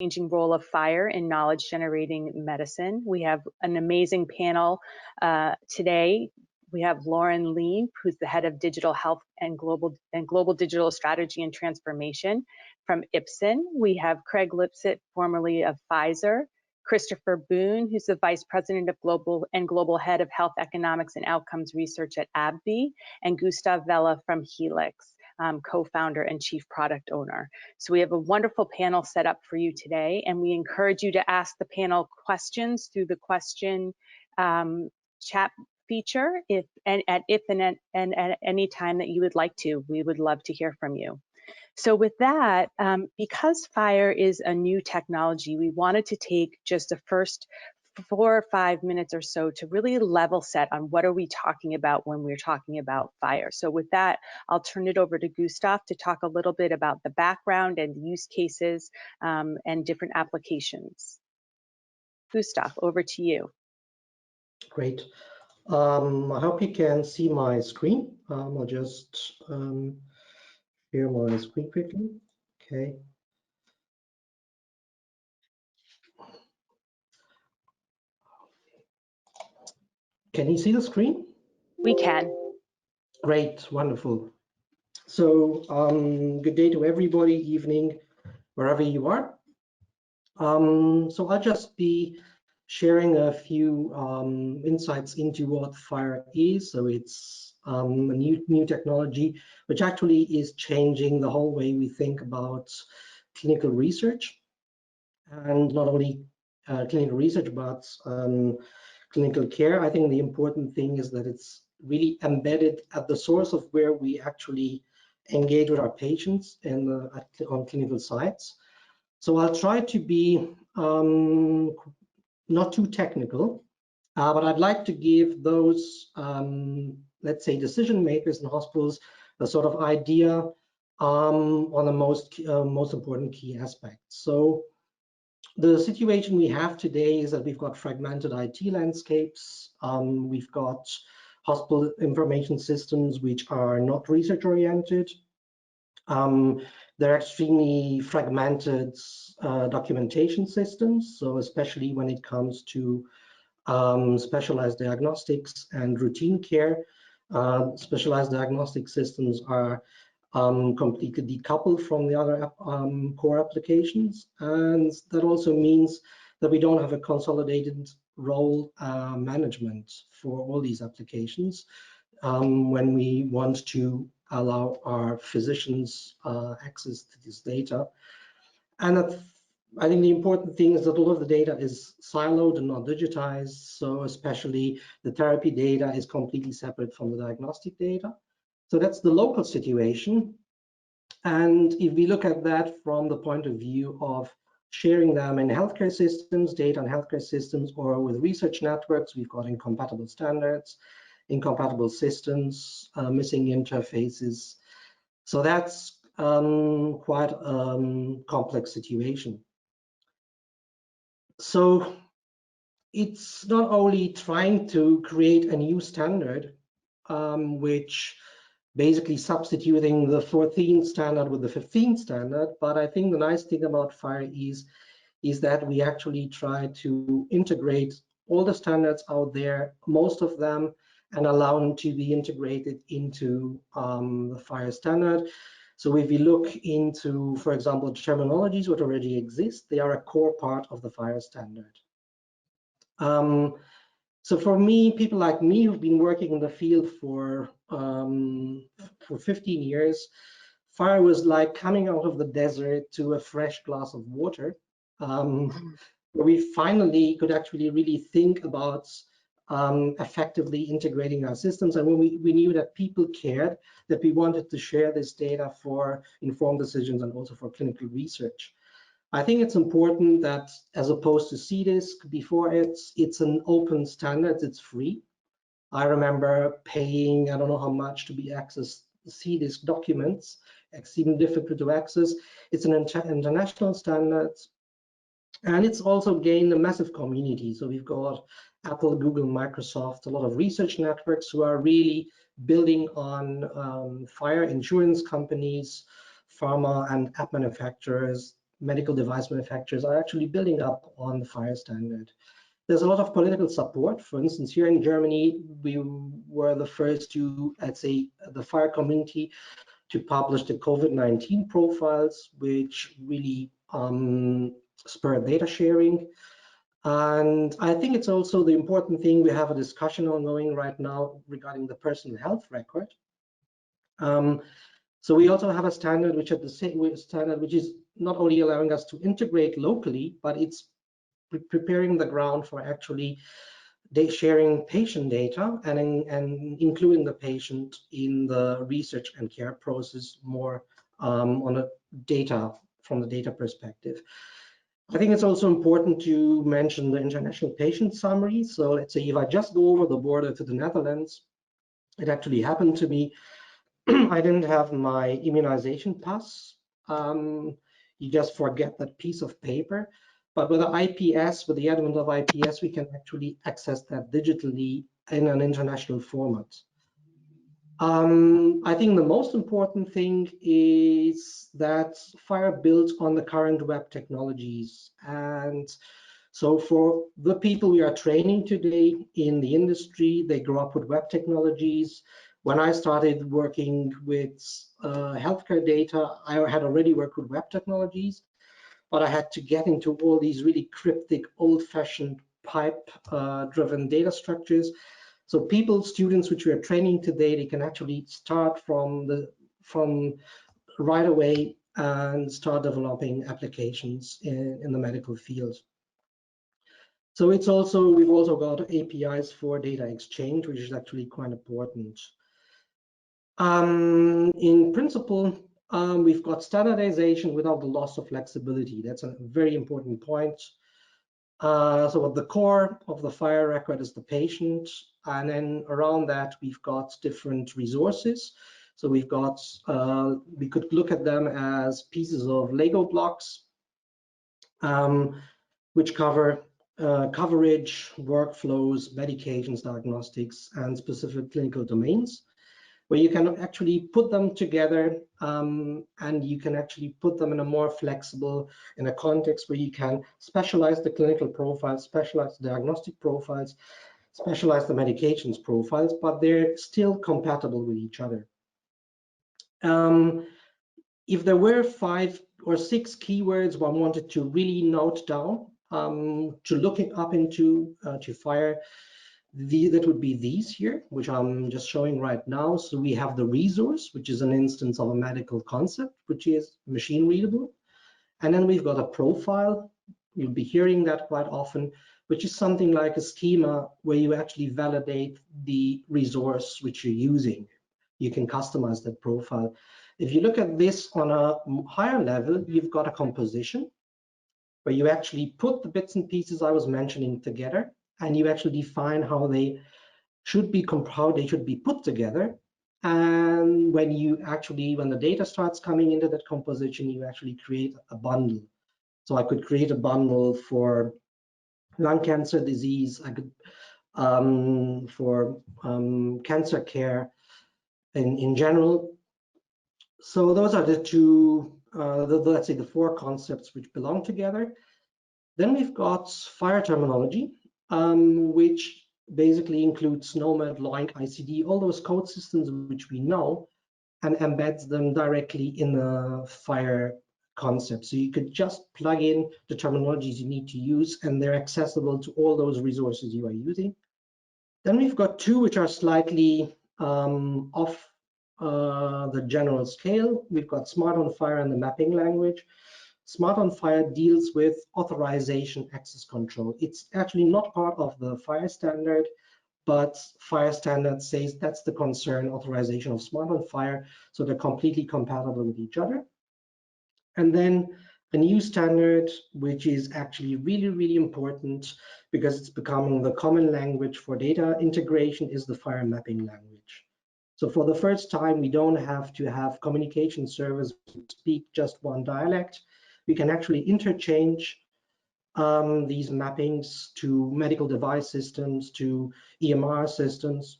changing role of FHIR in knowledge generating medicine. We have an amazing panel today. We have Lauren Leeb, who's the head of digital health and global digital strategy and transformation from Ipsen. We have Craig Lipset, formerly of Pfizer, Christopher Boone, who's the vice president of global head of health economics and outcomes research at AbbVie, and Gustav Vella from Healex, co-founder and chief product owner. So we have a wonderful panel set up for you today, and we encourage you to ask the panel questions through the question chat feature at any time that you would like to. We would love to hear from you. So with that, because FHIR is a new technology, we wanted to take just the first 4 or 5 minutes or so to really level set on what are we talking about when we're talking about FHIR. So with that, I'll turn it over to Gustav to talk a little bit about the background and use cases and different applications. Gustav, over to you. Great. I hope you can see my screen. I'll just share my screen quickly. Okay. Can you see the screen? We can. Great, wonderful. So good day to everybody, evening, wherever you are. So I'll just be sharing a few insights into what FHIR is. So it's a new technology, which actually is changing the whole way we think about clinical research. And not only clinical research, but clinical care. I think the important thing is that it's really embedded at the source of where we actually engage with our patients and on clinical sites. So I'll try to be not too technical, but I'd like to give those, let's say, decision makers in hospitals a sort of idea on the most important key aspects. So the situation we have today is that we've got fragmented IT landscapes. We've got hospital information systems which are not research oriented. They're extremely fragmented documentation systems. So especially when it comes to specialized diagnostics and routine care, specialized diagnostic systems are completely decoupled from the other core applications, and that also means that we don't have a consolidated role management for all these applications when we want to allow our physicians access to this data. And I think the important thing is that all of the data is siloed and not digitized, so especially the therapy data is completely separate from the diagnostic data. So that's the local situation. And if we look at that from the point of view of sharing them in healthcare systems, data in healthcare systems, or with research networks, we've got incompatible standards, incompatible systems, missing interfaces. So that's quite a complex situation. So it's not only trying to create a new standard, which basically substituting the 14th standard with the 15th standard, but I think the nice thing about FHIR is that we actually try to integrate all the standards out there, most of them, and allow them to be integrated into the FHIR standard. So if we look into, for example, terminologies that already exist, they are a core part of the FHIR standard. So for me, people like me who've been working in the field for 15 years, FHIR was like coming out of the desert to a fresh glass of water, where we finally could actually really think about effectively integrating our systems. And when we knew that people cared, that we wanted to share this data for informed decisions and also for clinical research. I think it's important that, as opposed to CDISC before, it's an open standard, it's free. I remember paying, I don't know how much to be accessed CDISC documents. It's even difficult to access. It's an international standard, and it's also gained a massive community. So we've got Apple, Google, Microsoft, a lot of research networks who are really building on FHIR, insurance companies, pharma and app manufacturers. medical device manufacturers are actually building up on the FHIR standard. There's a lot of political support. For instance, here in Germany, we were the first to, let's say, the FHIR community to publish the COVID-19 profiles, which really spurred data sharing. And I think it's also the important thing, we have a discussion ongoing right now regarding the personal health record. So we also have a standard which at the same standard, which is not only allowing us to integrate locally, but it's preparing the ground for actually sharing patient data and including the patient in the research and care process more on a data, from the data perspective. I think it's also important to mention the international patient summary. So let's say if I just go over the border to the Netherlands, it actually happened to me, I didn't have my immunization pass. You just forget that piece of paper. But with the IPS, with the advent of IPS, we can actually access that digitally in an international format. I think the most important thing is that FHIR builds on the current web technologies. And so for the people we are training today in the industry, they grow up with web technologies. When I started working with healthcare data, I had already worked with web technologies, but I had to get into all these really cryptic, old-fashioned pipe-driven data structures. So students which we are training today, they can actually start from right away and start developing applications in the medical field. So we've also got APIs for data exchange, which is actually quite important. In principle, we've got standardization without the loss of flexibility. That's a very important point. So at the core of the FHIR record is the patient, and then around that we've got different resources. So we've got, we could look at them as pieces of Lego blocks, which cover coverage, workflows, medications, diagnostics, and specific clinical domains, where you can actually put them together and you can actually put them in a more flexible, in a context where you can specialize the clinical profiles, specialize the diagnostic profiles, specialize the medications profiles, but they're still compatible with each other. If there were 5 or 6 keywords one wanted to really note down, to look it up into, to FHIR, that would be these here, which I'm just showing right now. So we have the resource, which is an instance of a medical concept, which is machine readable. And then we've got a profile. You'll be hearing that quite often, which is something like a schema where you actually validate the resource which you're using. You can customize that profile. If you look at this on a higher level, you've got a composition where you actually put the bits and pieces I was mentioning together, and you actually define how they should be put together. And when the data starts coming into that composition, you actually create a bundle. So I could create a bundle for lung cancer disease, I could for cancer care in general. So those are the two, let's say the 4 concepts which belong together. Then we've got FHIR terminology, which basically includes SNOMED, LOINC, ICD, all those code systems which we know, and embeds them directly in the FHIR concept. So you could just plug in the terminologies you need to use, and they're accessible to all those resources you are using. Then we've got 2 which are slightly off the general scale. We've got SMART on FHIR and the mapping language. SMART on FHIR deals with authorization access control. It's actually not part of the FHIR standard, but FHIR standard says that's the concern, authorization of SMART on FHIR, so they're completely compatible with each other. And then a new standard, which is actually really, really important because it's becoming the common language for data integration, is the FHIR mapping language. So for the first time, we don't have to have communication servers who speak just one dialect. We can actually interchange these mappings to medical device systems, to EMR systems,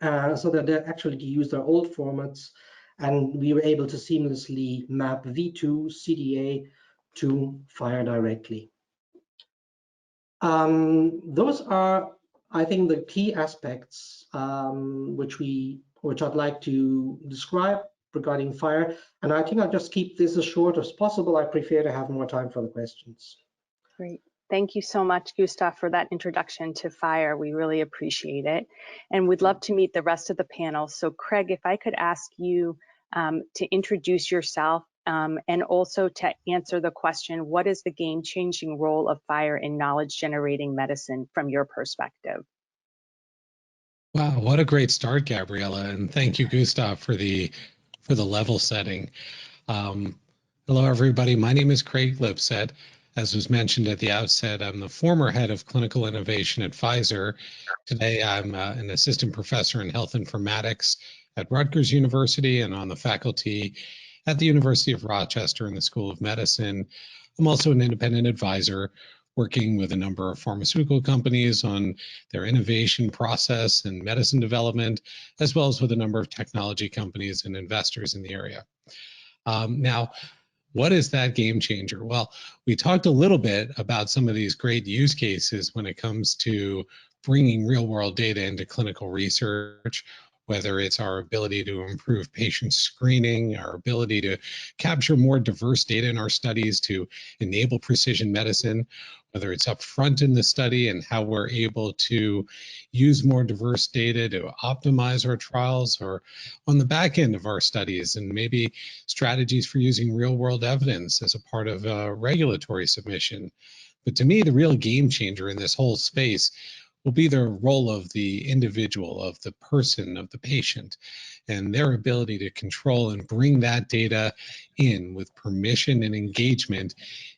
so that they actually use their old formats and we were able to seamlessly map V2 CDA to FHIR directly. Those are, I think, the key aspects which I'd like to describe regarding FHIR, and I think I'll just keep this as short as possible. I prefer to have more time for the questions. Great. Thank you so much, Gustav, for that introduction to FHIR. We really appreciate it. And we'd love to meet the rest of the panel. So Craig, if I could ask you to introduce yourself and also to answer the question, what is the game-changing role of FHIR in knowledge-generating medicine from your perspective? Wow, what a great start, Gabriella, and thank you, Gustav, for the level setting. Hello, everybody. My name is Craig Lipset. As was mentioned at the outset, I'm the former head of clinical innovation at Pfizer. Today, I'm an assistant professor in health informatics at Rutgers University and on the faculty at the University of Rochester in the School of Medicine. I'm also an independent advisor working with a number of pharmaceutical companies on their innovation process and medicine development, as well as with a number of technology companies and investors in the area. Now, what is that game changer? Well, we talked a little bit about some of these great use cases when it comes to bringing real world data into clinical research, whether it's our ability to improve patient screening, our ability to capture more diverse data in our studies to enable precision medicine, whether it's up front in the study and how we're able to use more diverse data to optimize our trials, or on the back end of our studies and maybe strategies for using real world evidence as a part of a regulatory submission. But to me, the real game changer in this whole space will be the role of the individual, of the person, of the patient, and their ability to control and bring that data in with permission and engagement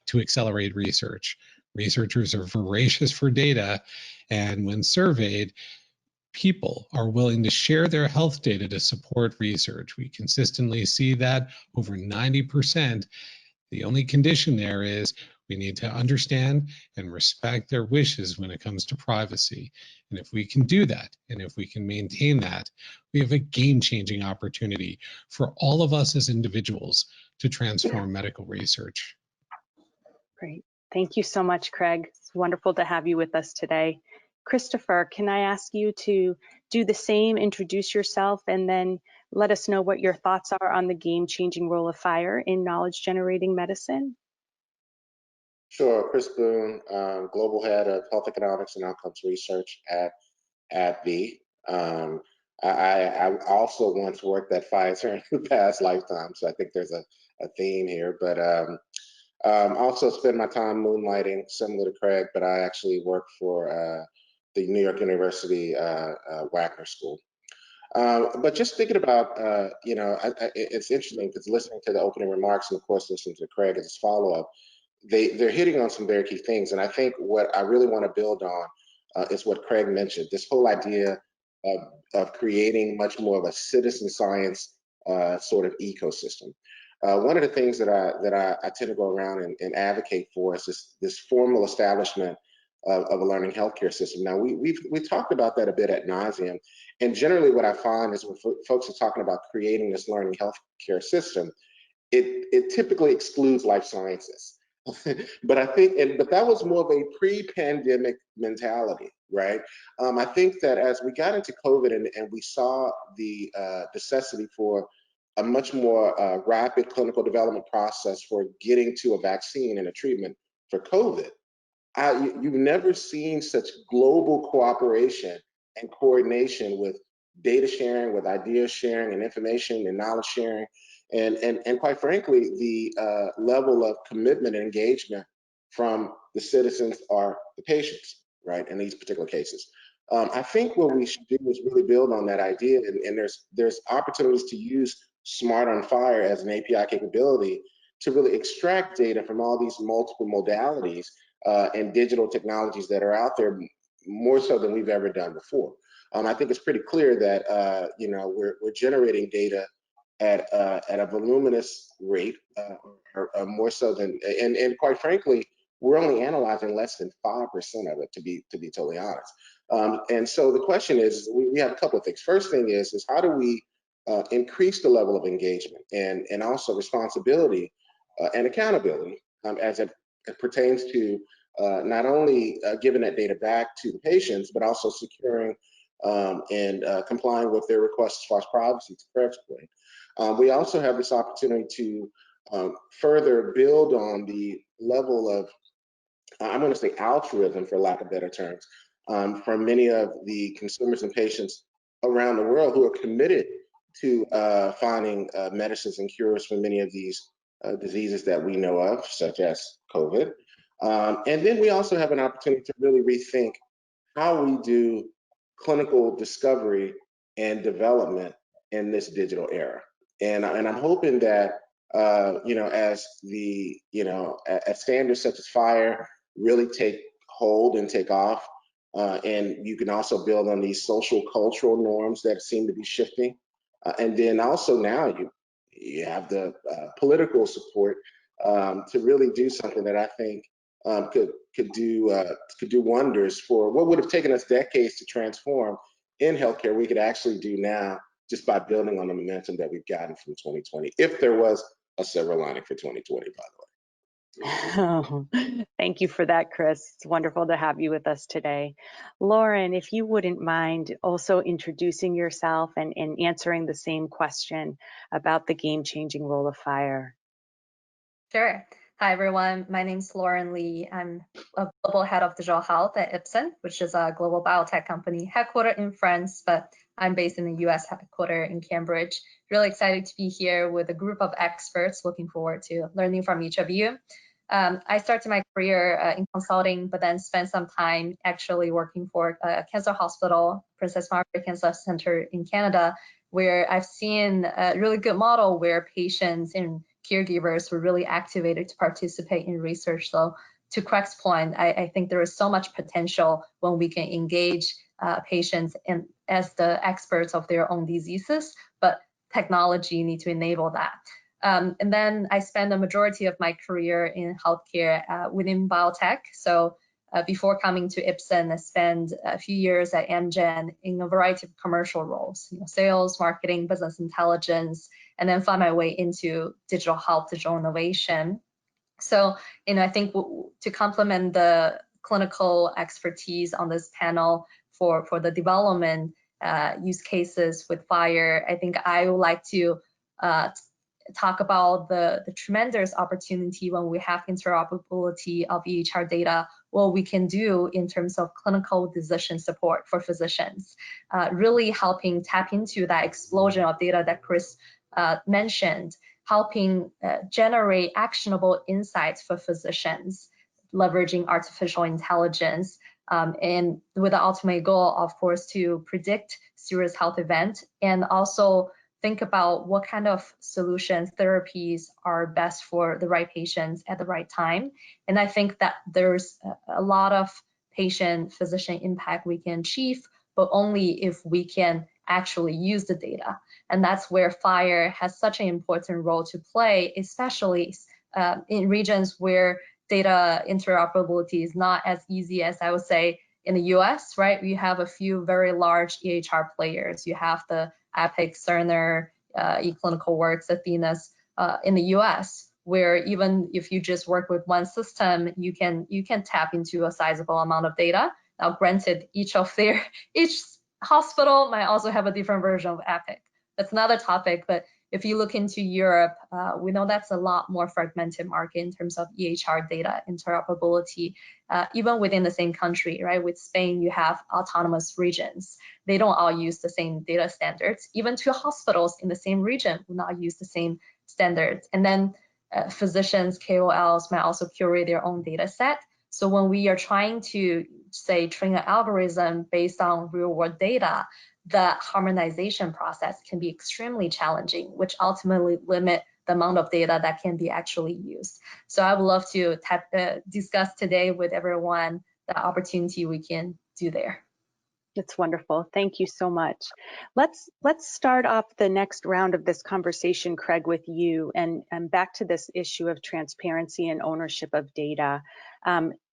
to accelerate research. Researchers are voracious for data, and when surveyed, people are willing to share their health data to support research. We consistently see that over 90%. The only condition there is we need to understand and respect their wishes when it comes to privacy. And if we can do that, and if we can maintain that, we have a game-changing opportunity for all of us as individuals to transform medical research. Great. Thank you so much, Craig. It's wonderful to have you with us today. Christopher, can I ask you to do the same, introduce yourself, and then let us know what your thoughts are on the game-changing role of FHIR in knowledge-generating medicine? Sure, Chris Boone, Global Head of Health Economics and Outcomes Research at AbbVie. I also once worked at Pfizer in past lifetimes, so I think there's a theme here, but also spend my time moonlighting, similar to Craig, but I actually work for the New York University Wagner School. But just thinking about, it's interesting because listening to the opening remarks and of course listening to Craig as his follow-up, they're hitting on some very key things. And I think what I really want to build on is what Craig mentioned, this whole idea of creating much more of a citizen science sort of ecosystem. One of the things that I tend to go around and advocate for is this formal establishment of a learning healthcare system. Now, we talked about that a bit ad nauseum, and generally what I find is when folks are talking about creating this learning healthcare system, it typically excludes life sciences. But I think, but that was more of a pre-pandemic mentality, right? I think that as we got into COVID and we saw the necessity for a much more rapid clinical development process for getting to a vaccine and a treatment for COVID, you've never seen such global cooperation and coordination with data sharing, with idea sharing and information and knowledge sharing. And quite frankly, the level of commitment and engagement from the citizens or the patients, right, in these particular cases. I think what we should do is really build on that idea, and there's opportunities to use Smart on FHIR as an API capability to really extract data from all these multiple modalities and digital technologies that are out there, more so than we've ever done before. I think it's pretty clear that we're generating data at a voluminous rate, or more so than, and quite frankly, we're only analyzing less than 5% of it, to be totally honest. And so the question is, we have a couple of things. First thing is how do we increase the level of engagement and also responsibility and accountability as it pertains to not only giving that data back to the patients, but also securing and complying with their requests as far as privacy to Craig's point. We also have this opportunity to further build on the level of, I'm going to say altruism, for lack of better terms, from many of the consumers and patients around the world who are committed to finding medicines and cures for many of these diseases that we know of, such as COVID. And then we also have an opportunity to really rethink how we do clinical discovery and development in this digital era. And I'm hoping that, as the, as standards such as FHIR really take hold and take off, and you can also build on these social cultural norms that seem to be shifting. And then also now you have the political support to really do something that I think could do wonders for what would have taken us decades to transform in healthcare. We could actually do now just by building on the momentum that we've gotten from 2020, if there was a silver lining for 2020, by the way. Oh, thank you for that, Chris. It's wonderful to have you with us today. Lauren, if you wouldn't mind also introducing yourself and answering the same question about the game-changing role of FHIR. Sure. Hi, everyone. My name is Lauren Lee. I'm a global head of digital health at Ipsen, which is a global biotech company headquartered in France, but I'm based in the US headquarter in Cambridge. Really excited to be here with a group of experts. Looking forward to learning from each of you. I started my career in consulting, but then spent some time actually working for a cancer hospital, Princess Margaret Cancer Center in Canada, where I've seen a really good model where patients and caregivers were really activated to participate in research. So to Craig's point, I think there is so much potential when we can engage patients as the experts of their own diseases, but technology needs to enable that. And then I spent the majority of my career in healthcare within biotech. So before coming to Ipsen, I spent a few years at Amgen in a variety of commercial roles, sales, marketing, business intelligence, and then found my way into digital health, digital innovation. So, I think to complement the clinical expertise on this panel for the development use cases with FHIR, I think I would like to talk about the tremendous opportunity when we have interoperability of EHR data, what we can do in terms of clinical decision support for physicians, really helping tap into that explosion of data that Chris mentioned, helping generate actionable insights for physicians, leveraging artificial intelligence, and with the ultimate goal, of course, to predict serious health events and also think about what kind of solutions, therapies are best for the right patients at the right time. And I think that there's a lot of patient-physician impact we can achieve, but only if we can actually use the data. And that's where FHIR has such an important role to play, especially in regions where data interoperability is not as easy as I would say in the US, right? We have a few very large EHR players. You have the Epic, Cerner, eClinicalWorks, Athena's in the US, where even if you just work with one system, you can tap into a sizable amount of data. Now, granted, each hospital might also have a different version of Epic. That's another topic, but if you look into Europe, we know that's a lot more fragmented market in terms of EHR data interoperability, even within the same country, right? With Spain, you have autonomous regions. They don't all use the same data standards. Even two hospitals in the same region will not use the same standards. And then physicians, KOLs might also curate their own data set. So when we are trying to, say, train an algorithm based on real-world data, the harmonization process can be extremely challenging, which ultimately limit the amount of data that can be actually used. So I would love to discuss today with everyone the opportunity we can do there. That's wonderful. Thank you so much. Let's start off the next round of this conversation, Craig, with you, and back to this issue of transparency and ownership of data.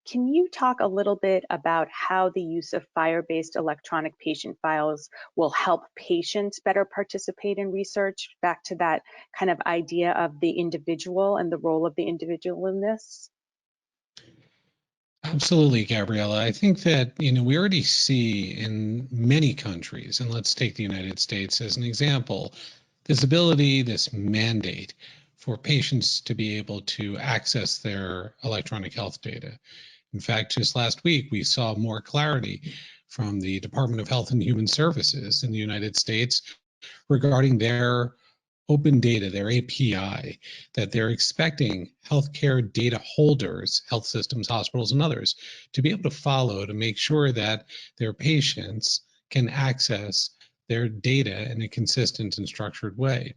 Can you talk a little bit about how the use of FHIR-based electronic patient files will help patients better participate in research? Back to that kind of idea of the individual and the role of the individual in this. Absolutely, Gabriella. I think that, we already see in many countries, and let's take the United States as an example, this ability, this mandate for patients to be able to access their electronic health data. In fact, just last week, we saw more clarity from the Department of Health and Human Services in the United States regarding their open data, their API, that they're expecting healthcare data holders, health systems, hospitals, and others to be able to follow to make sure that their patients can access their data in a consistent and structured way.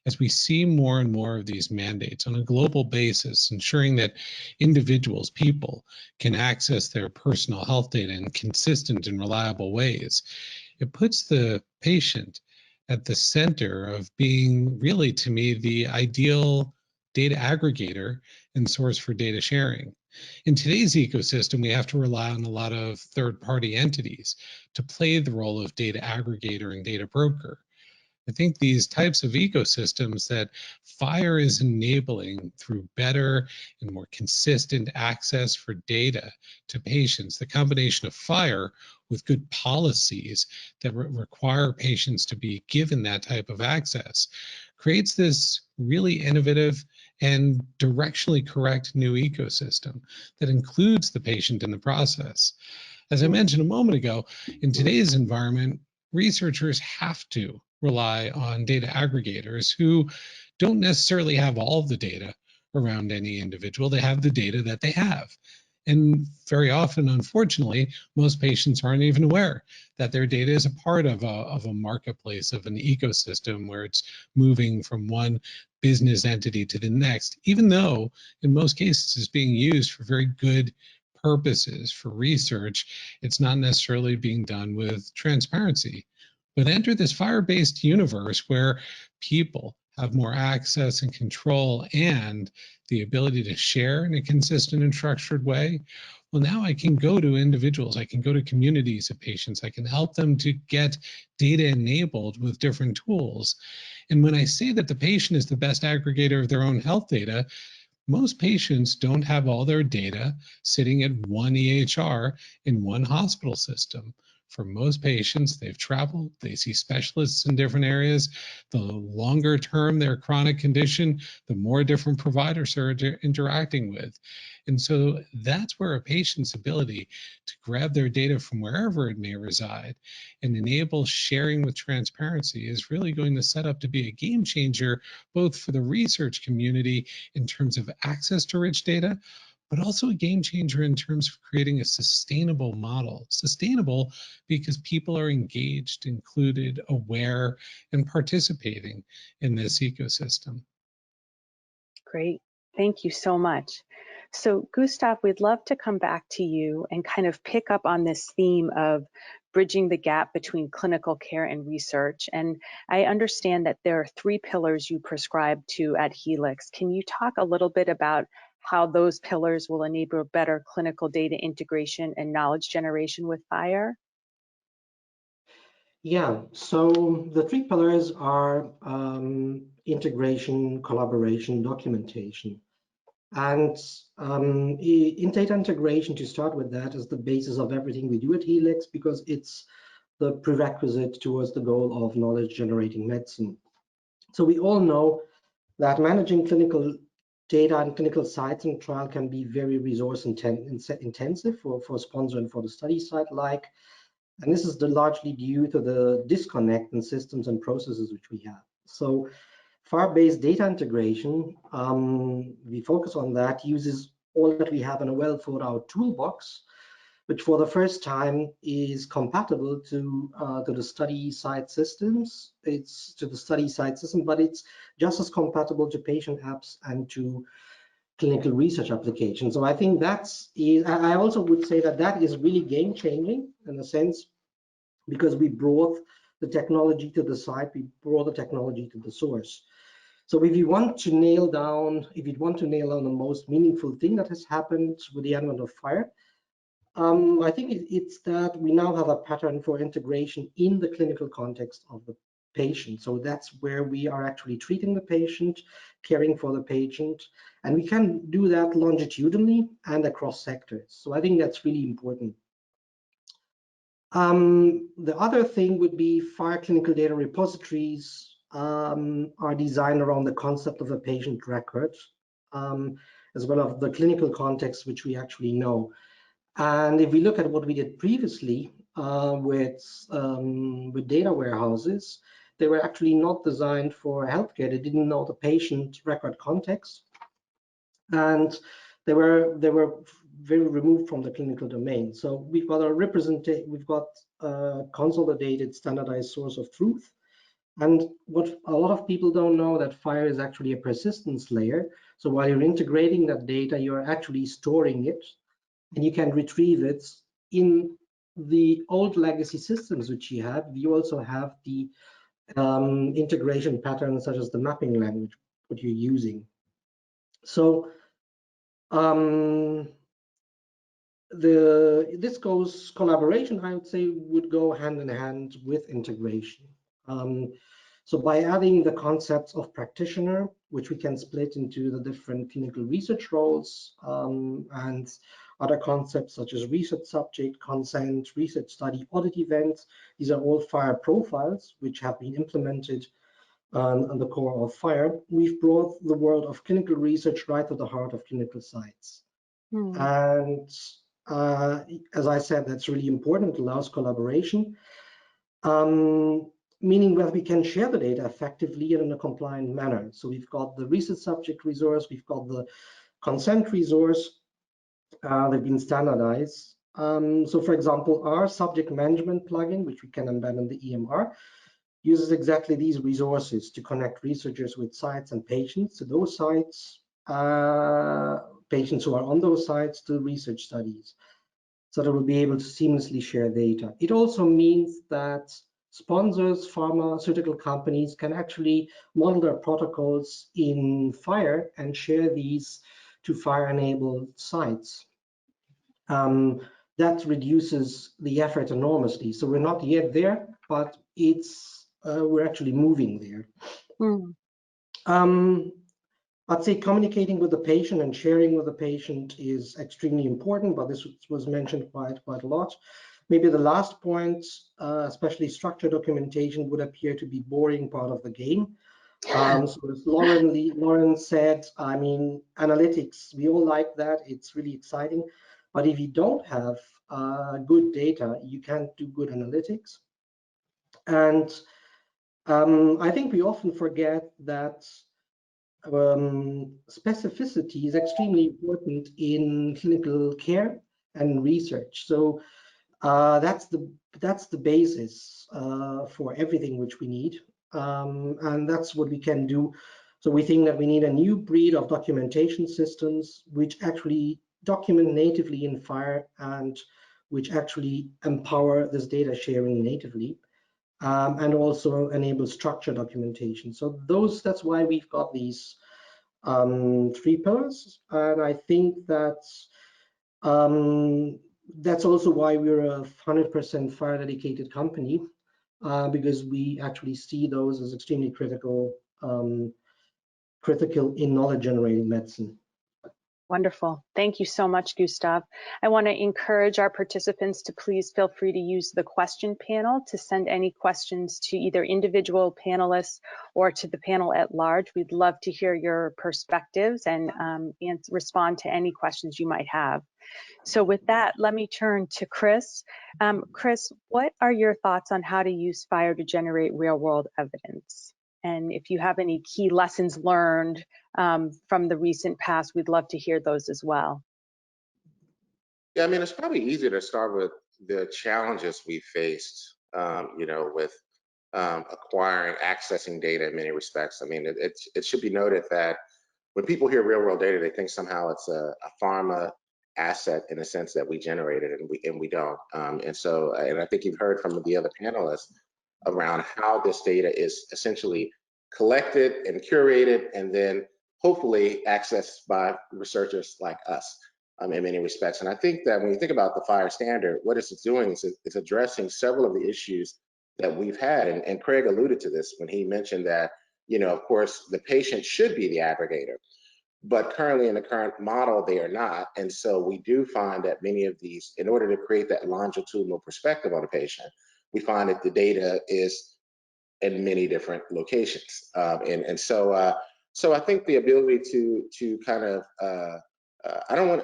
As we see more and more of these mandates on a global basis, ensuring that individuals, people, can access their personal health data in consistent and reliable ways, it puts the patient at the center of being, really, to me, the ideal data aggregator and source for data sharing. In today's ecosystem, we have to rely on a lot of third-party entities to play the role of data aggregator and data broker. I think these types of ecosystems that FHIR is enabling through better and more consistent access for data to patients, the combination of FHIR with good policies that require patients to be given that type of access, creates this really innovative and directionally correct new ecosystem that includes the patient in the process. As I mentioned a moment ago, in today's environment, researchers have to rely on data aggregators who don't necessarily have all of the data around any individual. They have the data that they have. And very often, unfortunately, most patients aren't even aware that their data is a part of a marketplace, of an ecosystem where it's moving from one business entity to the next, even though in most cases it's being used for very good purposes for research. It's not necessarily being done with transparency. But enter this FHIR-based universe where people have more access and control and the ability to share in a consistent and structured way. Well, now I can go to individuals, I can go to communities of patients, I can help them to get data enabled with different tools. And when I say that the patient is the best aggregator of their own health data, most patients don't have all their data sitting at one EHR in one hospital system. For most patients, they've traveled, they see specialists in different areas. The longer term their chronic condition, the more different providers are interacting with. And so that's where a patient's ability to grab their data from wherever it may reside and enable sharing with transparency is really going to set up to be a game changer, both for the research community in terms of access to rich data, but also a game changer in terms of creating a sustainable model. Sustainable because people are engaged, included, aware, and participating in this ecosystem. Great, thank you so much. So Gustav, we'd love to come back to you and kind of pick up on this theme of bridging the gap between clinical care and research. And I understand that there are 3 pillars you prescribe to at Healex. Can you talk a little bit about how those pillars will enable better clinical data integration and knowledge generation with FHIR? Yeah, so the 3 pillars are integration, collaboration, documentation. And in data integration, to start with, that is the basis of everything we do at Healex, because it's the prerequisite towards the goal of knowledge generating medicine. So we all know that managing clinical data and clinical sites and trial can be very resource intensive for sponsor and for the study site alike. And this is largely due to the disconnect in systems and processes which we have. So FHIR-based data integration, we focus on that, uses all that we have in a well thought out toolbox, which for the first time is compatible to the study site systems. It's to the study site system, but it's just as compatible to patient apps and to clinical research applications. So I think I also would say that is really game changing in a sense, because we brought the technology to the site, we brought the technology to the source. So if you want to nail down, the most meaningful thing that has happened with the advent of FHIR, I think it's that we now have a pattern for integration in the clinical context of the patient. So that's where we are actually treating the patient, caring for the patient, and we can do that longitudinally and across sectors. So I think that's really important. The other thing would be FHIR clinical data repositories are designed around the concept of a patient record, as well as the clinical context, which we actually know. And if we look at what we did previously with data warehouses, they were actually not designed for healthcare. They didn't know the patient record context, and they were very removed from the clinical domain. So we've got a consolidated, standardized source of truth. And what a lot of people don't know, that FHIR is actually a persistence layer. So while you're integrating that data, you're actually storing it, and you can retrieve it in the old legacy systems which you have. You also have the integration patterns, such as the mapping language, what you're using. So collaboration, I would say, would go hand in hand with integration. So by adding the concepts of practitioner, which we can split into the different clinical research roles, and other concepts such as research subject, consent, research study, audit events, these are all FHIR profiles which have been implemented on the core of FHIR. We've brought the world of clinical research right to the heart of clinical sites. And as I said, that's really important. It allows collaboration, meaning that we can share the data effectively and in a compliant manner. So we've got the research subject resource, we've got the consent resource. They've been standardized. So for example, our subject management plugin, which we can embed in the EMR, uses exactly these resources to connect researchers with sites and patients to those sites, patients who are on those sites to research studies, so that we'll be able to seamlessly share data. It also means that sponsors, pharmaceutical companies can actually model their protocols in FHIR and share these to FHIR-enabled sites. That reduces the effort enormously. So we're not yet there, but we're actually moving there. I'd say communicating with the patient and sharing with the patient is extremely important, but this was mentioned quite a lot. Maybe the last point, especially structured documentation, would appear to be boring part of the game. So as Lauren said, I mean, analytics, we all like that. It's really exciting. But if you don't have good data, you can't do good analytics. And I think we often forget that specificity is extremely important in clinical care and research. So that's the basis for everything which we need, and that's what we can do. So we think that we need a new breed of documentation systems which actually document natively in FHIR and which actually empower this data sharing natively. And also enable structured documentation. So that's why we've got these 3 pillars, and I think that's also why we're a 100% FHIR dedicated company, because we actually see those as extremely critical in knowledge generating medicine. Wonderful. Thank you so much, Gustav. I want to encourage our participants to please feel free to use the question panel to send any questions to either individual panelists or to the panel at large. We'd love to hear your perspectives and respond to any questions you might have. So with that, let me turn to Chris. Chris, what are your thoughts on how to use FHIR to generate real-world evidence? And if you have any key lessons learned from the recent past, we'd love to hear those as well. Yeah, I mean, it's probably easier to start with the challenges we faced, with acquiring, accessing data in many respects. I mean, it should be noted that when people hear real-world data, they think somehow it's a pharma asset in the sense that we generated, and we don't. And I think you've heard from the other panelists around how this data is essentially collected and curated, and then hopefully accessed by researchers like us in many respects. And I think that when you think about the FHIR standard, what it's doing is it's addressing several of the issues that we've had. And Craig alluded to this when he mentioned that, of course, the patient should be the aggregator. But currently in the current model, they are not. And so we do find that many of these, in order to create that longitudinal perspective on a patient, we find that the data is in many different locations. So I think the ability to kind of, I don't want,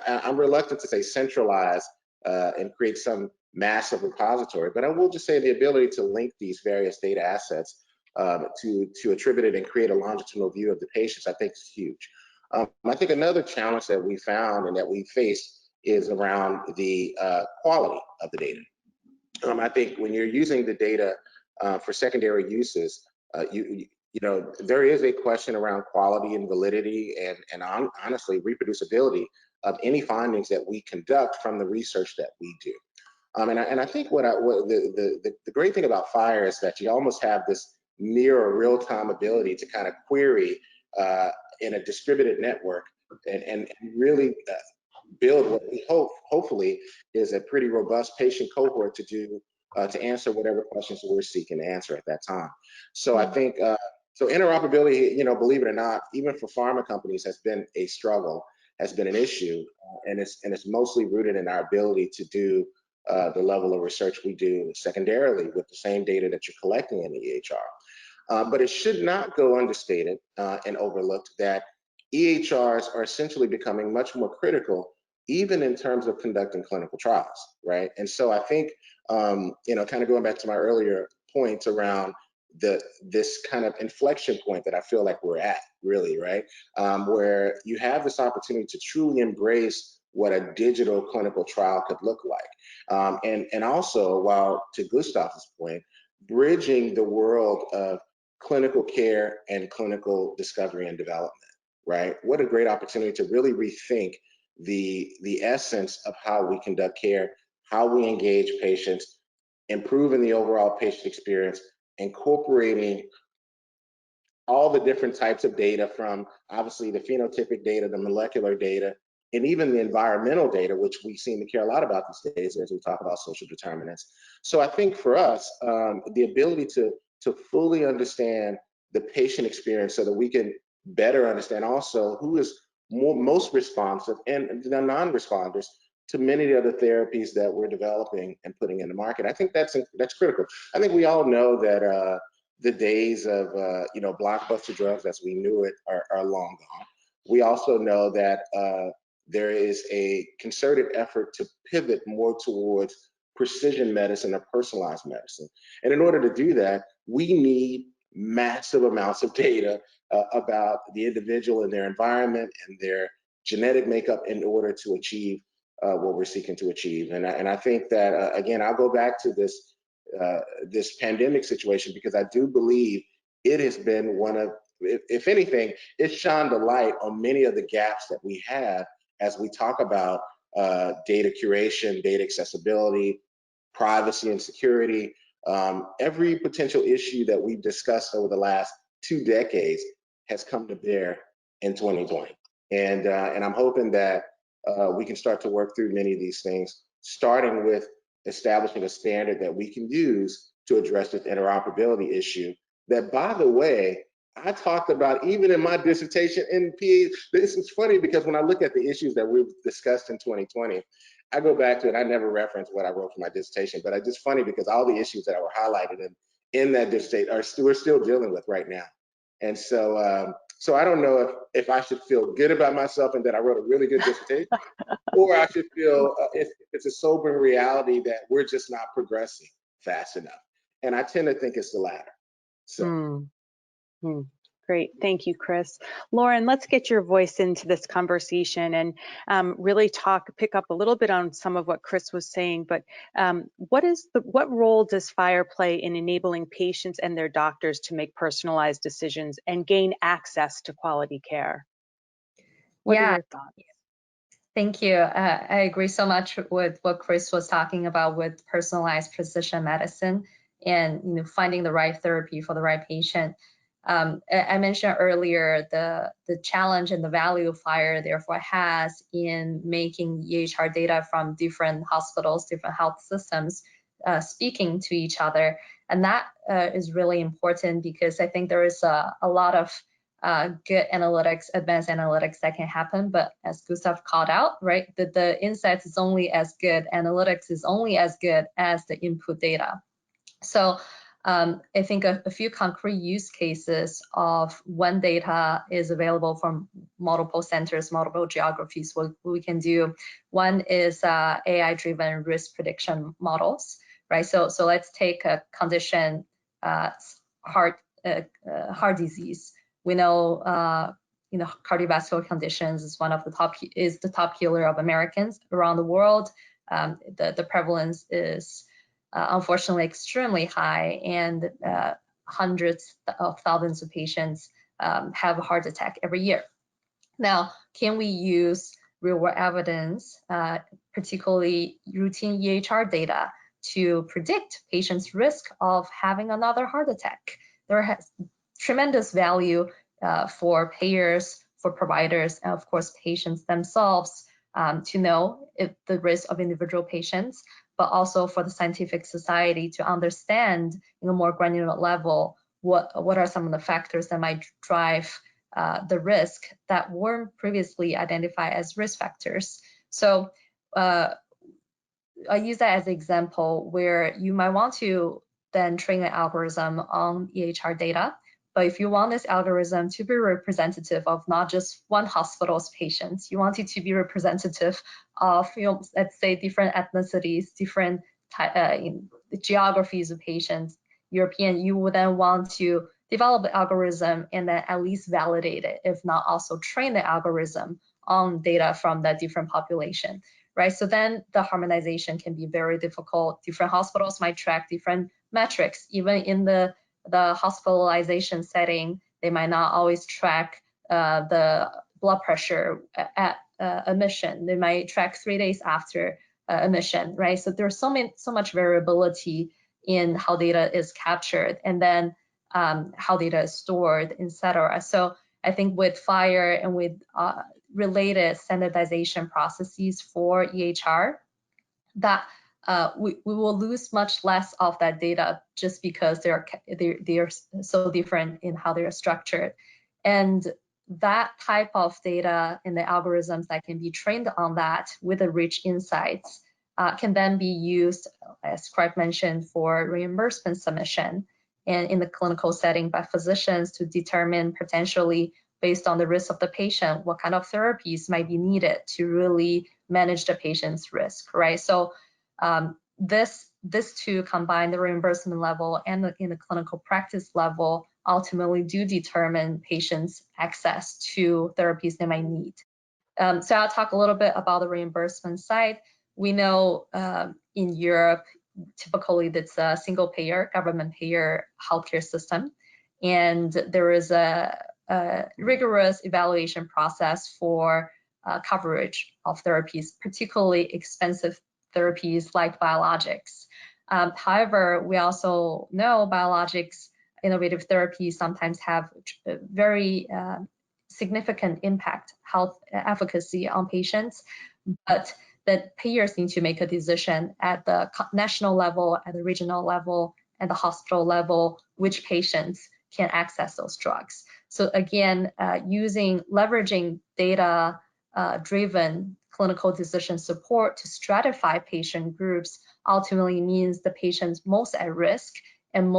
I'm reluctant to say centralize and create some massive repository, but I will just say the ability to link these various data assets to attribute it and create a longitudinal view of the patients, I think is huge. I think another challenge that we found and that we face is around the quality of the data. I think when you're using the data for secondary uses, there is a question around quality and validity and honestly reproducibility of any findings that we conduct from the research that we do. And I think the great thing about FHIR is that you almost have this near real-time ability to kind of query in a distributed network and really build what we hopefully is a pretty robust patient cohort to answer whatever questions we're seeking to answer at that time. So I think so interoperability, believe it or not, even for pharma companies has been a struggle, has been an issue, and it's mostly rooted in our ability to do the level of research we do secondarily with the same data that you're collecting in the EHR. But it should not go understated and overlooked that EHRs are essentially becoming much more critical, even in terms of conducting clinical trials, right? And so I think, kind of going back to my earlier points around this kind of inflection point that I feel like we're at, really, right? Where you have this opportunity to truly embrace what a digital clinical trial could look like. And also, while to Gustav's point, bridging the world of clinical care and clinical discovery and development, right? What a great opportunity to really rethink the essence of how we conduct care, how we engage patients, improving the overall patient experience, incorporating all the different types of data from obviously the phenotypic data, the molecular data, and even the environmental data, which we seem to care a lot about these days as we talk about social determinants. So I think for us, the ability to fully understand the patient experience so that we can better understand also who is most responsive and the non-responders to many of the therapies that we're developing and putting in the market. I think that's critical. I think we all know that the days of blockbuster drugs as we knew it are long gone. We also know that there is a concerted effort to pivot more towards precision medicine or personalized medicine. And in order to do that, we need massive amounts of data about the individual and their environment and their genetic makeup in order to achieve what we're seeking to achieve. And I think that, again, I'll go back to this pandemic situation because I do believe it has been one of, if anything, it shined a light on many of the gaps that we have as we talk about data curation, data accessibility, privacy and security. Every potential issue that we've discussed over the last 2 decades has come to bear in 2020. And I'm hoping that we can start to work through many of these things, starting with establishing a standard that we can use to address this interoperability issue that, by the way, I talked about even in my dissertation in PhD. This is funny because when I look at the issues that we've discussed in 2020, I go back to it. I never reference what I wrote for my dissertation, but it's just funny because all the issues that were highlighted in that dissertation we're still dealing with right now. And so, so I don't know if I should feel good about myself and that I wrote a really good dissertation, or I should feel if it's a sobering reality that we're just not progressing fast enough. And I tend to think it's the latter. So. Great, thank you, Chris. Lauren, let's get your voice into this conversation and really pick up a little bit on some of what Chris was saying, but what role does FHIR play in enabling patients and their doctors to make personalized decisions and gain access to quality care? What are your thoughts? Thank you. I agree so much with what Chris was talking about with personalized precision medicine and finding the right therapy for the right patient. I mentioned earlier the challenge and the value FHIR therefore has in making EHR data from different hospitals, different health systems speaking to each other. And that is really important because I think there is a lot of good analytics, advanced analytics that can happen. But as Gustav called out, right, the insights is only as good, analytics is only as good as the input data. So I think a few concrete use cases of when data is available from multiple centers, multiple geographies, what we can do. One is AI-driven risk prediction models, right? So let's take a condition, heart disease. We know, cardiovascular conditions is one of the top killer of Americans around the world. The prevalence is unfortunately extremely high, and hundreds of thousands of patients have a heart attack every year. Now, can we use real-world evidence, particularly routine EHR data, to predict patients' risk of having another heart attack? There has tremendous value for payers, for providers, and of course patients themselves to know if the risk of individual patients, but also for the scientific society to understand in a more granular level what are some of the factors that might drive the risk that weren't previously identified as risk factors. So I use that as an example where you might want to then train an algorithm on EHR data. But if you want this algorithm to be representative of not just one hospital's patients, you want it to be representative of, let's say different ethnicities, different geographies of patients, European, you would then want to develop the algorithm and then at least validate it, if not also train the algorithm on data from that different population, right? So then the harmonization can be very difficult. Different hospitals might track different metrics, even in the hospitalization setting, they might not always track the blood pressure at admission. They might track 3 days after admission, right? So there's so much variability in how data is captured and then how data is stored, etc. So I think with FHIR and with related standardization processes for EHR, that we will lose much less of that data just because they are so different in how they are structured. And that type of data and the algorithms that can be trained on that with the rich insights can then be used, as Craig mentioned, for reimbursement submission and in the clinical setting by physicians to determine potentially based on the risk of the patient, what kind of therapies might be needed to really manage the patient's risk, right? So this two combine the reimbursement level and in the clinical practice level ultimately do determine patients' access to therapies they might need. So I'll talk a little bit about the reimbursement side. We know in Europe, typically it's a single payer, government payer healthcare system, and there is a rigorous evaluation process for coverage of therapies, particularly expensive therapies like biologics. However, we also know biologics, innovative therapies sometimes have very significant impact, health efficacy on patients, but that payers need to make a decision at the national level, at the regional level, and the hospital level, which patients can access those drugs. So again, leveraging data driven clinical decision support to stratify patient groups ultimately means the patients most at risk and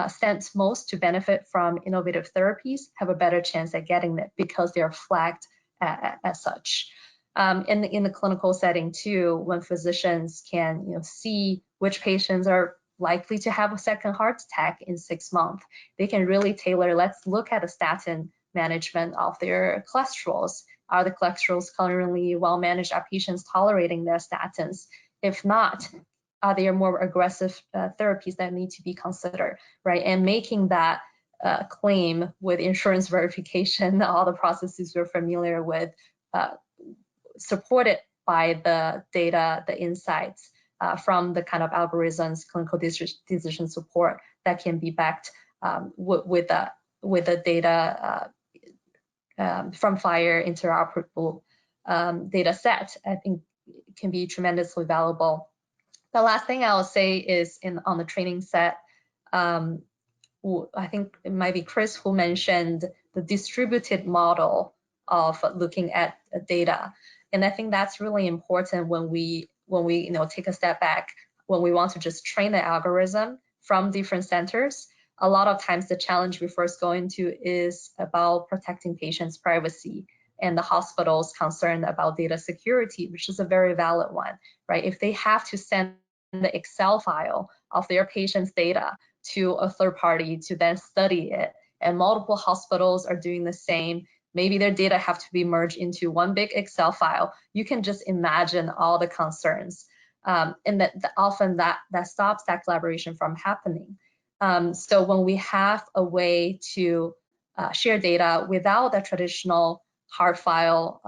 stands most to benefit from innovative therapies have a better chance at getting it because they are flagged as such. In the clinical setting too, when physicians can see which patients are likely to have a second heart attack in 6 months, they can really tailor, let's look at a statin management of their cholesterols. Are the cholesterols currently well managed? Are patients tolerating their statins? If not, are there more aggressive therapies that need to be considered, right? And making that claim with insurance verification, all the processes we're familiar with, supported by the data, the insights from the kind of algorithms, clinical decision support that can be backed with with the data from FHIR interoperable data set, I think can be tremendously valuable. The last thing I'll say is on the training set, I think it might be Chris who mentioned the distributed model of looking at data. And I think that's really important when we take a step back, when we want to just train the algorithm from different centers. A lot of times the challenge we first go into is about protecting patients' privacy and the hospital's concern about data security, which is a very valid one, right? If they have to send the Excel file of their patient's data to a third party to then study it, and multiple hospitals are doing the same, maybe their data have to be merged into one big Excel file, you can just imagine all the concerns. And that often that stops that collaboration from happening. So when we have a way to share data without the traditional hard file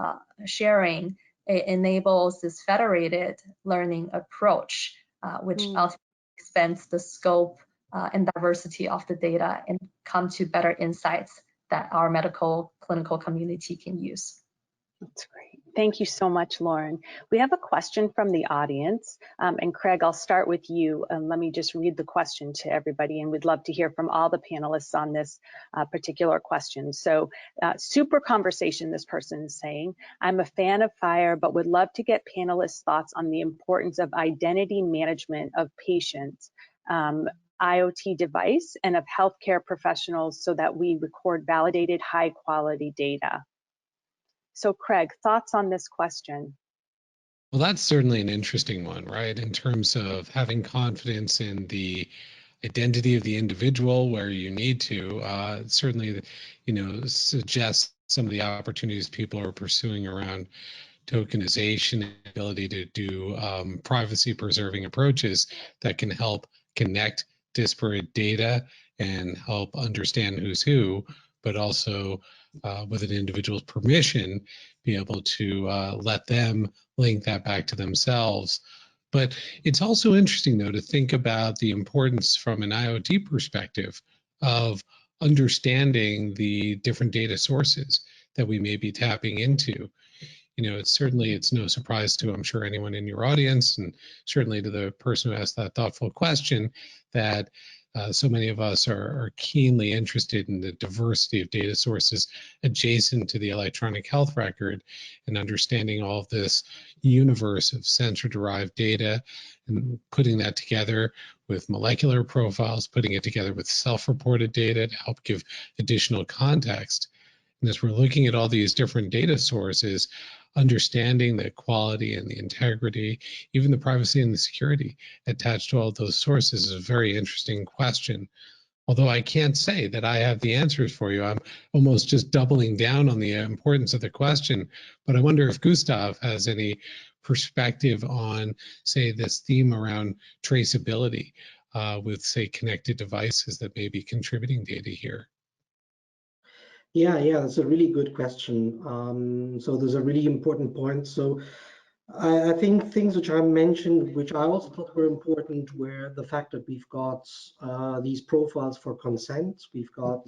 sharing, it enables this federated learning approach, which ultimately expands the scope and diversity of the data and come to better insights that our medical clinical community can use. That's great. Thank you so much, Lauren. We have a question from the audience. And Craig, I'll start with you. Let me just read the question to everybody, and we'd love to hear from all the panelists on this particular question. So super conversation, this person is saying. I'm a fan of FHIR, but would love to get panelists' thoughts on the importance of identity management of patients, IoT device, and of healthcare professionals so that we record validated high quality data. So Craig, thoughts on this question? Well, that's certainly an interesting one, right? In terms of having confidence in the identity of the individual where you need to, certainly, suggest some of the opportunities people are pursuing around tokenization and ability to do privacy preserving approaches that can help connect disparate data and help understand who's who, but also with an individual's permission, be able to let them link that back to themselves. But it's also interesting, though, to think about the importance from an IoT perspective of understanding the different data sources that we may be tapping into. It's no surprise to, I'm sure, anyone in your audience, and certainly to the person who asked that thoughtful question, that so many of us are keenly interested in the diversity of data sources adjacent to the electronic health record, and understanding all of this universe of sensor-derived data and putting that together with molecular profiles, putting it together with self-reported data to help give additional context. And as we're looking at all these different data sources, understanding the quality and the integrity, even the privacy and the security attached to all those sources is a very interesting question. Although I can't say that I have the answers for you. I'm almost just doubling down on the importance of the question. But I wonder if Gustav has any perspective on, say, this theme around traceability with, say, connected devices that may be contributing data here. Yeah, that's a really good question. So there's a really important point. So I think things which I mentioned, which I also thought were important, were the fact that we've got these profiles for consent. We've got,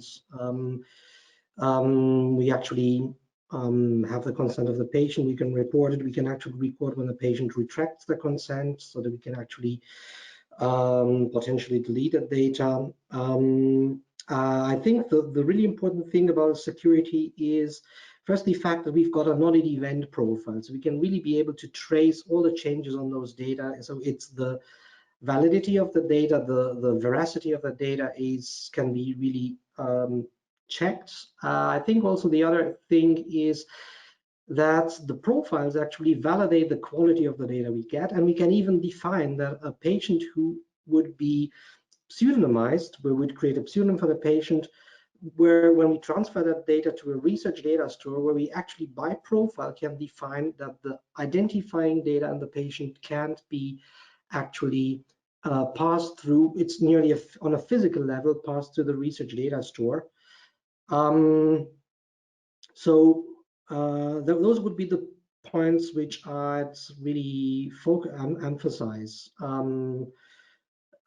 we actually have the consent of the patient. We can report it. We can actually record when the patient retracts the consent so that we can actually potentially delete that data. I think the really important thing about security is first the fact that we've got a knowledge event profile, so we can really be able to trace all the changes on those data. So it's the validity of the data, the veracity of the data can be really checked. I think also the other thing is that the profiles actually validate the quality of the data we get, and we can even define that a patient who would be pseudonymized, where we'd create a pseudonym for the patient, where when we transfer that data to a research data store, where we actually by profile can define that the identifying data and the patient can't be actually passed through, it's nearly on a physical level passed to the research data store. So those would be the points which I'd really emphasize.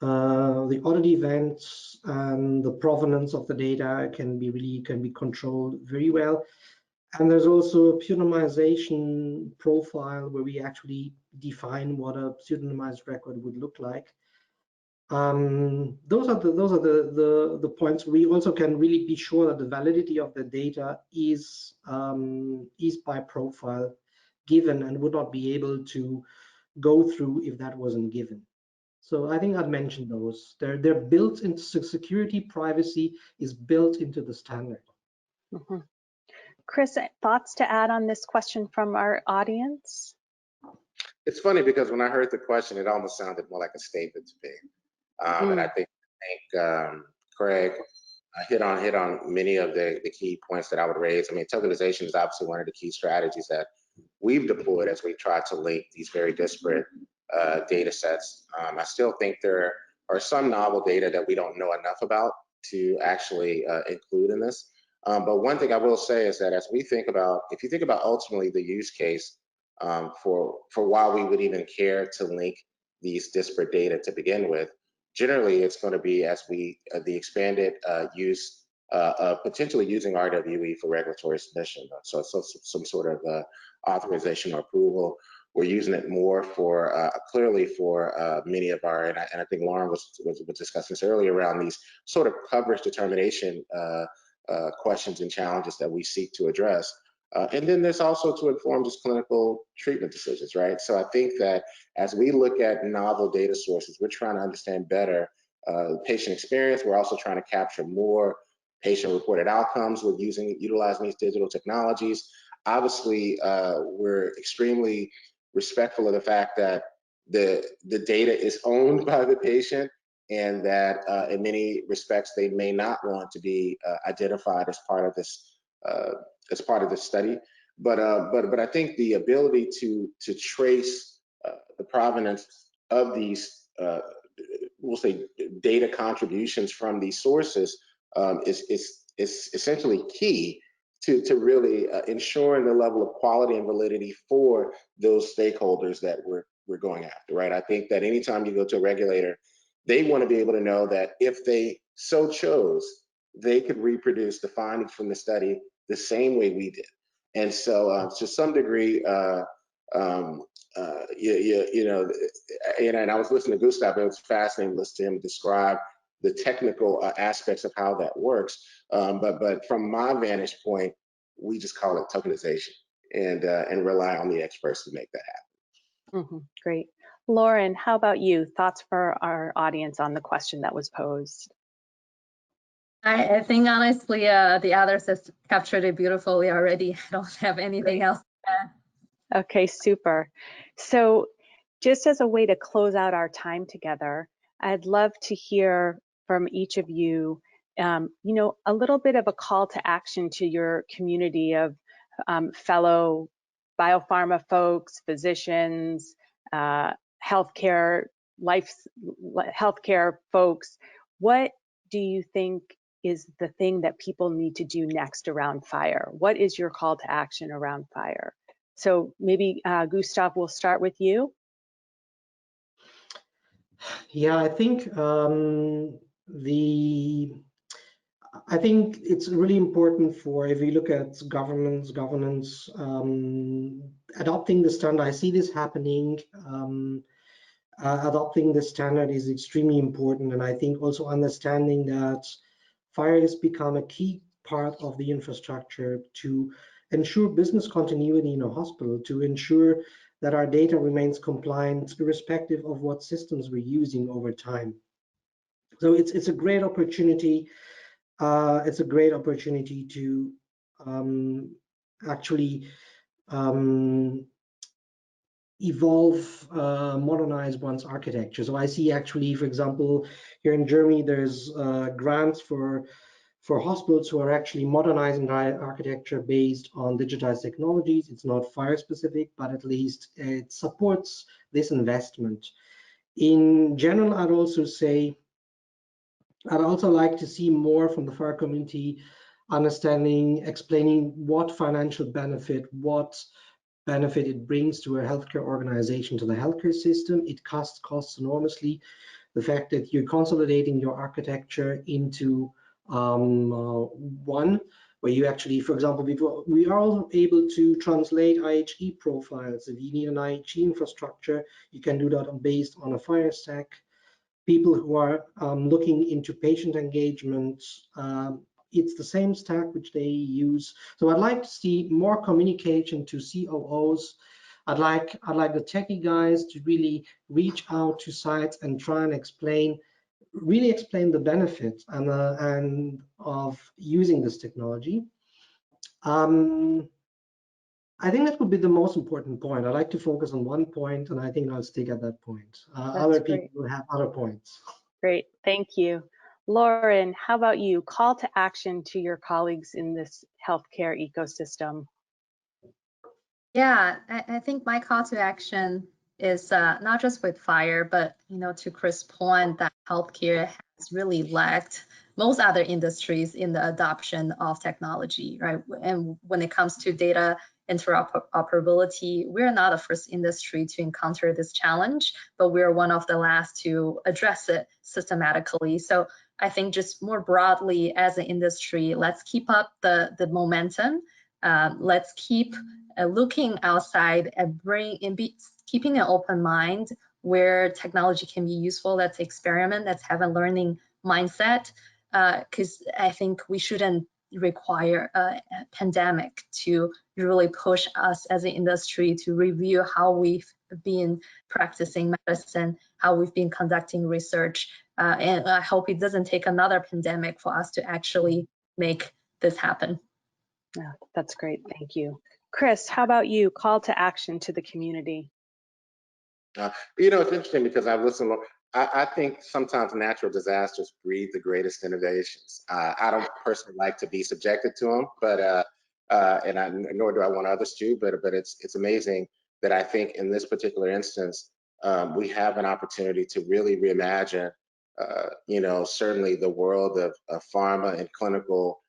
The audit events and the provenance of the data can be controlled very well. And there's also a pseudonymization profile where we actually define what a pseudonymized record would look like. Those are the points. We also can really be sure that the validity of the data is by profile given and would not be able to go through if that wasn't given. So I think I'd mention those. They're built into security. Privacy is built into the standard. Mm-hmm. Chris, thoughts to add on this question from our audience? It's funny because when I heard the question, it almost sounded more like a statement to me. And I think Craig hit on many of the key points that I would raise. I mean, tokenization is obviously one of the key strategies that we've deployed as we try to link these very disparate data sets. I still think there are some novel data that we don't know enough about to actually include in this. But one thing I will say is that as we think about, if you think about ultimately the use case for why we would even care to link these disparate data to begin with, generally it's going to be as the expanded use of potentially using RWE for regulatory submission. So some sort of authorization or approval. We're using it more for clearly for many of our, and I think Lauren was discussing this earlier around these sort of coverage determination questions and challenges that we seek to address. And then there's also to inform just clinical treatment decisions, right? So I think that as we look at novel data sources, we're trying to understand better patient experience. We're also trying to capture more patient-reported outcomes with utilizing these digital technologies. Obviously, we're extremely respectful of the fact that the data is owned by the patient, and that in many respects they may not want to be identified as part of this study. But I think the ability to trace the provenance of these we'll say data contributions from these sources is essentially key to really ensuring the level of quality and validity for those stakeholders that we're going after, right? I think that anytime you go to a regulator, they want to be able to know that if they so chose, they could reproduce the findings from the study the same way we did. And so to some degree, and I was listening to Gustav, it was fascinating to listen to him describe the technical aspects of how that works. But from my vantage point, we just call it tokenization and rely on the experts to make that happen. Mm-hmm. Great. Lauren, how about you? Thoughts for our audience on the question that was posed? I think honestly, the others have captured it beautifully already. I don't have anything else to add. Okay, super. So just as a way to close out our time together, I'd love to hear from each of you, a little bit of a call to action to your community of fellow biopharma folks, physicians, healthcare folks. What do you think is the thing that people need to do next around FHIR? What is your call to action around FHIR? So maybe Gustav, we'll start with you. Yeah, I think I think it's really important for, if you look at governance, adopting the standard. I see this happening. Adopting the standard is extremely important, and I think also understanding that FHIR has become a key part of the infrastructure to ensure business continuity in a hospital, to ensure that our data remains compliant irrespective of what systems we're using over time. So it's a great opportunity. It's a great opportunity to actually evolve, modernize one's architecture. So I see actually, for example, here in Germany, there's grants for hospitals who are actually modernizing their architecture based on digitized technologies. It's not FHIR specific, but at least it supports this investment. In general, I'd also say, I'd also like to see more from the FHIR community understanding, explaining what financial benefit, what benefit it brings to a healthcare organization, to the healthcare system. It costs enormously. the fact that you're consolidating your architecture into one, where you actually, for example, we are also able to translate IHE profiles. If you need an IHE infrastructure, you can do that based on a FHIR stack. People who are looking into patient engagement, it's the same stack which they use. So I'd like to see more communication to COOs. I'd like the techie guys to really reach out to sites and try and really explain the benefits and of using this technology. I think that would be the most important point. I'd like to focus on one point, and I think I'll stick at that point. Other people will have other points. Great, thank you. Lauren, how about you? Call to action to your colleagues in this healthcare ecosystem. Yeah, I think my call to action is not just with FHIR, but to Chris' point that healthcare has really lagged most other industries in the adoption of technology, right? And when it comes to data interoperability, we're not the first industry to encounter this challenge, but we're one of the last to address it systematically. So I think just more broadly as an industry, let's keep up the momentum. Let's keep looking outside and keeping an open mind where technology can be useful. Let's experiment. Let's have a learning mindset, because I think we shouldn't require a pandemic to really push us as an industry to review how we've been practicing medicine, how we've been conducting research, and I hope it doesn't take another pandemic for us to actually make this happen. Yeah, that's great, thank you. Chris, how about you? Call to action to the community. It's interesting because I've listened. I think sometimes natural disasters breed the greatest innovations. I don't personally like to be subjected to them, but nor do I want others to. But it's amazing that I think in this particular instance we have an opportunity to really reimagine, certainly the world of pharma and clinical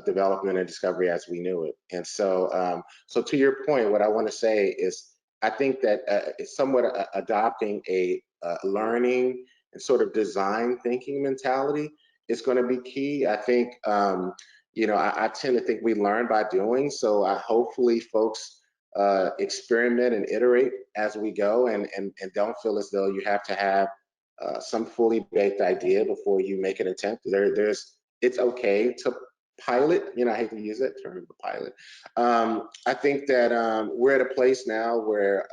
development and discovery as we knew it. And so, so to your point, what I want to say is, I think that it's somewhat adopting a learning and sort of design thinking mentality is going to be key. I think, I tend to think we learn by doing. So hopefully folks experiment and iterate as we go, and don't feel as though you have to have some fully baked idea before you make an attempt. It's okay to pilot, I hate to use that term, the pilot. I think that we're at a place now where,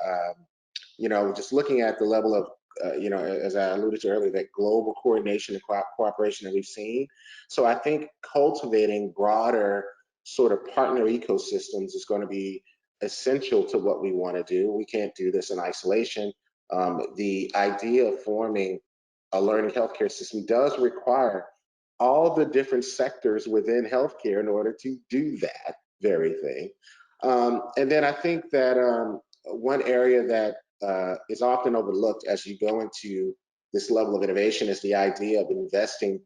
just looking at the level of, as I alluded to earlier, that global coordination and cooperation that we've seen. So I think cultivating broader sort of partner ecosystems is going to be essential to what we want to do. We can't do this in isolation. The idea of forming a learning healthcare system does require all the different sectors within healthcare in order to do that very thing. And then I think that one area that is often overlooked as you go into this level of innovation is the idea of investing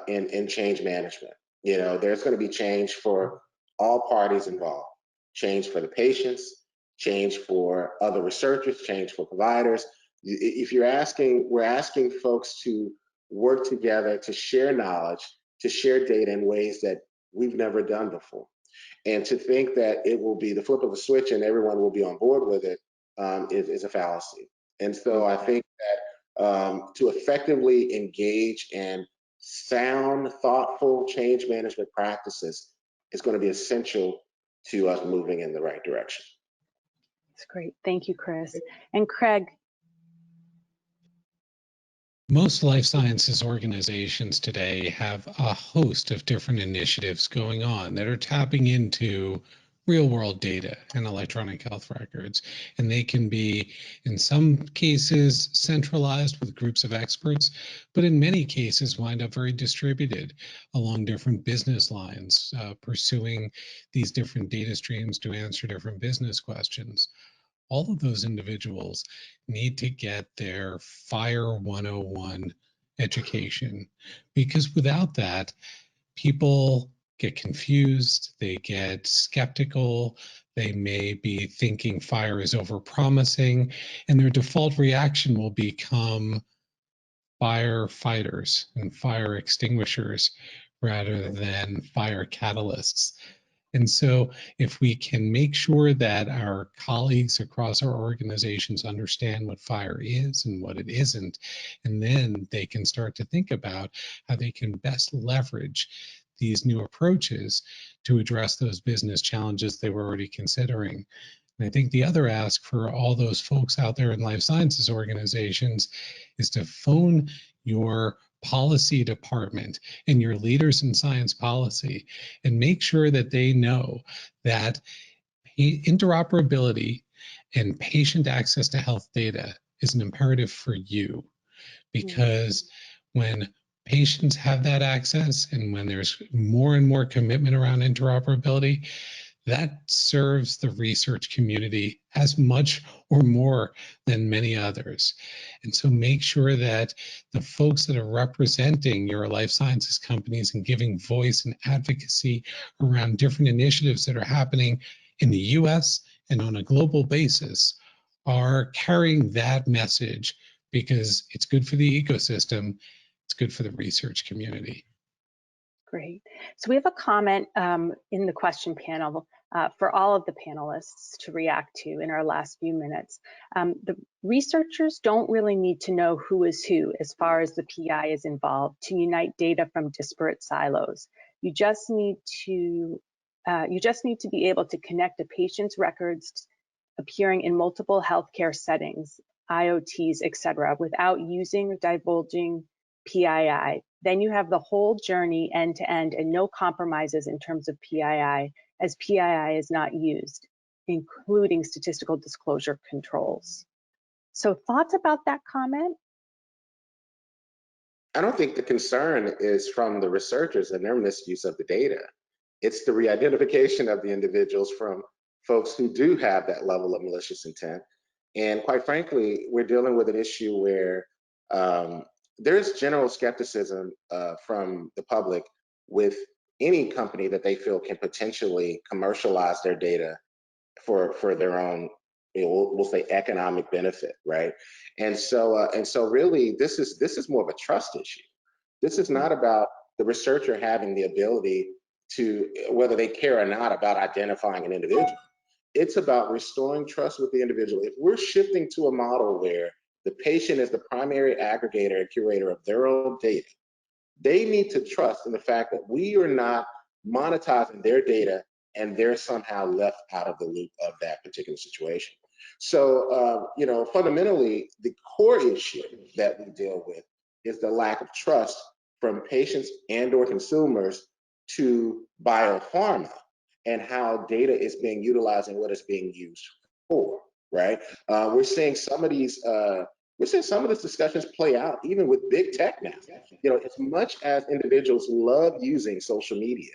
in change management. There's going to be change for all parties involved. Change for the patients, change for other researchers, change for providers. If we're asking folks to work together to share knowledge, to share data in ways that we've never done before. And to think that it will be the flip of a switch and everyone will be on board with it is a fallacy. And so I think that to effectively engage in sound, thoughtful change management practices is going to be essential to us moving in the right direction. That's great. Thank you, Chris. And Craig. Most life sciences organizations today have a host of different initiatives going on that are tapping into real world data and electronic health records. And they can be, in some cases, centralized with groups of experts, but in many cases wind up very distributed along different business lines, pursuing these different data streams to answer different business questions. All of those individuals need to get their FHIR 101 education, because without that, people get confused, they get skeptical, they may be thinking FHIR is overpromising, and their default reaction will become firefighters and fire extinguishers rather than fire catalysts. And so if we can make sure that our colleagues across our organizations understand what FHIR is and what it isn't, and then they can start to think about how they can best leverage these new approaches to address those business challenges they were already considering. And I think the other ask for all those folks out there in life sciences organizations is to phone your policy department and your leaders in science policy and make sure that they know that interoperability and patient access to health data is an imperative for you, because when patients have that access and when there's more and more commitment around interoperability, that serves the research community as much or more than many others. And so make sure that the folks that are representing your life sciences companies and giving voice and advocacy around different initiatives that are happening in the US and on a global basis are carrying that message, because it's good for the ecosystem, it's good for the research community. Great. So we have a comment in the question panel for all of the panelists to react to in our last few minutes. The researchers don't really need to know who is who as far as the PI is involved to unite data from disparate silos. You just need to be able to connect a patient's records appearing in multiple healthcare settings, IoTs, etc., without using or divulging PII. Then you have the whole journey end to end and no compromises in terms of PII, as PII is not used, including statistical disclosure controls. So thoughts about that comment? I don't think the concern is from the researchers and their misuse of the data. It's the re-identification of the individuals from folks who do have that level of malicious intent. And quite frankly, we're dealing with an issue where there's general skepticism from the public with any company that they feel can potentially commercialize their data for their own, we'll say, economic benefit, right? And so really, this is more of a trust issue. This is not about the researcher having the ability to, whether they care or not about identifying an individual. It's about restoring trust with the individual. If we're shifting to a model where the patient is the primary aggregator and curator of their own data, they need to trust in the fact that we are not monetizing their data and they're somehow left out of the loop of that particular situation. So, fundamentally, the core issue that we deal with is the lack of trust from patients and/or consumers to biopharma and how data is being utilized and what it's being used for, right? We're seeing some of these discussions play out even with big tech now. As much as individuals love using social media,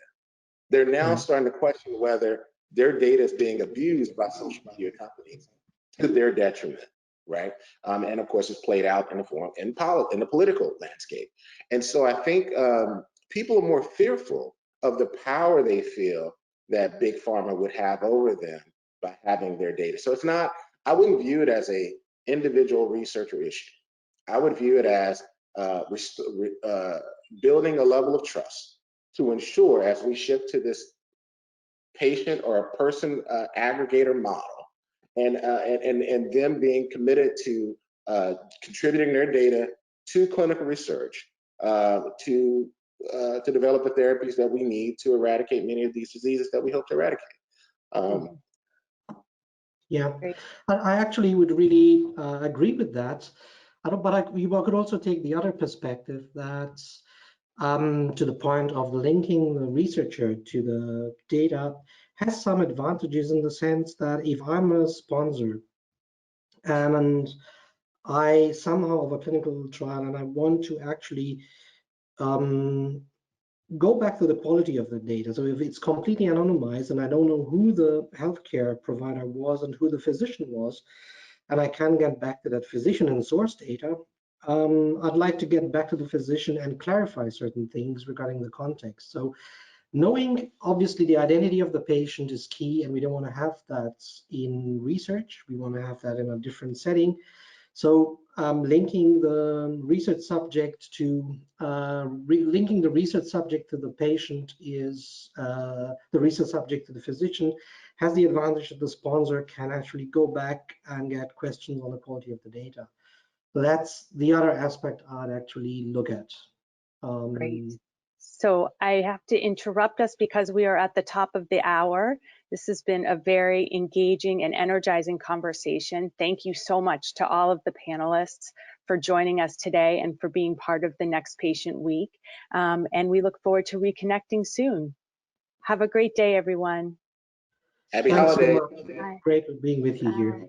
they're now starting to question whether their data is being abused by social media companies to their detriment, right? And of course, it's played out in the political landscape. And so I think people are more fearful of the power they feel that big pharma would have over them by having their data. So it's not, I wouldn't view it as a individual researcher issue. I would view it as building a level of trust to ensure, as we shift to this patient or a person aggregator model, and them being committed to contributing their data to clinical research to develop the therapies that we need to eradicate many of these diseases that we hope to eradicate. Yeah, I actually would really agree with that. But we could also take the other perspective that to the point of linking the researcher to the data has some advantages in the sense that if I'm a sponsor and I somehow have a clinical trial and I want to actually go back to the quality of the data. So if it's completely anonymized and I don't know who the healthcare provider was and who the physician was, and I can get back to that physician and source data, I'd like to get back to the physician and clarify certain things regarding the context. So knowing, obviously, the identity of the patient is key, and we don't want to have that in research. We want to have that in a different setting. So linking the research subject to linking the research subject to the patient is the research subject to the physician has the advantage that the sponsor can actually go back and get questions on the quality of the data. So that's the other aspect I'd actually look at. Great. So I have to interrupt us because we are at the top of the hour. This has been a very engaging and energizing conversation. Thank you so much to all of the panelists for joining us today and for being part of the Next Patient Week. And we look forward to reconnecting soon. Have a great day, everyone. Happy Thanks holidays. so much. Great being with you here.